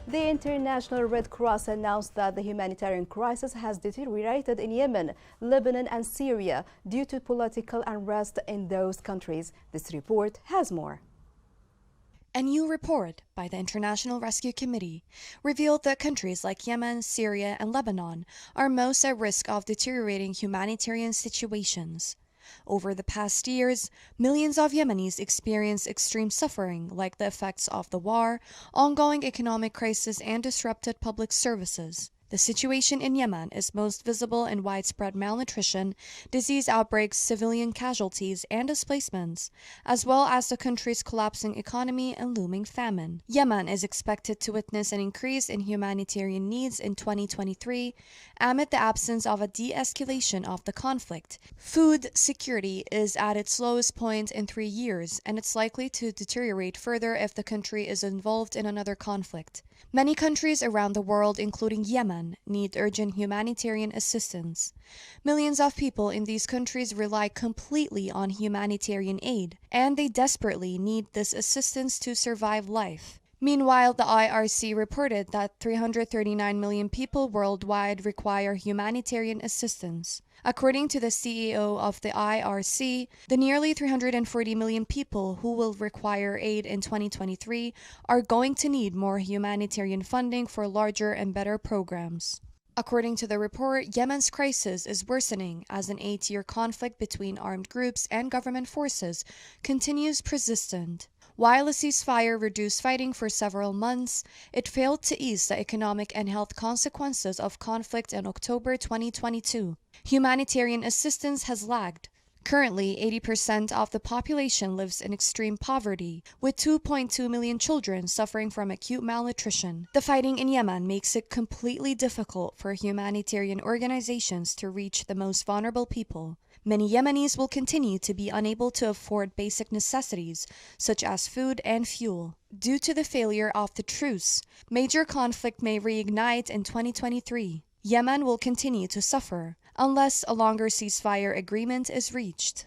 The International Red Cross announced that the humanitarian crisis has deteriorated in Yemen, Lebanon and Syria due to political unrest in those countries. This report has more. A new report by the International Rescue Committee revealed that countries like Yemen, Syria, and Lebanon are most at risk of deteriorating humanitarian situations. Over the past years, millions of Yemenis experience extreme suffering like the effects of the war, ongoing economic crisis, and disrupted public services. The situation in Yemen is most visible in widespread malnutrition, disease outbreaks, civilian casualties, and displacements, as well as the country's collapsing economy and looming famine. Yemen is expected to witness an increase in humanitarian needs in 2023 amid the absence of a de-escalation of the conflict. Food security is at its lowest point in 3 years, and it's likely to deteriorate further if the country is involved in another conflict. Many countries around the world, including Yemen, need urgent humanitarian assistance. Millions of people in these countries rely completely on humanitarian aid, and they desperately need this assistance to survive life. Meanwhile, the ICRC reported that 339 million people worldwide require humanitarian assistance. According to the CEO of the ICRC, the nearly 340 million people who will require aid in 2023 are going to need more humanitarian funding for larger and better programs. According to the report, Yemen's crisis is worsening as an 8-year conflict between armed groups and government forces continues persistent. While a ceasefire reduced fighting for several months, it failed to ease the economic and health consequences of conflict in October 2022. Humanitarian assistance has lagged. Currently, 80% of the population lives in extreme poverty, with 2.2 million children suffering from acute malnutrition. The fighting in Yemen makes it completely difficult for humanitarian organizations to reach the most vulnerable people. Many Yemenis will continue to be unable to afford basic necessities, such as food and fuel. Due to the failure of the truce, major conflict may reignite in 2023. Yemen will continue to suffer unless a longer ceasefire agreement is reached.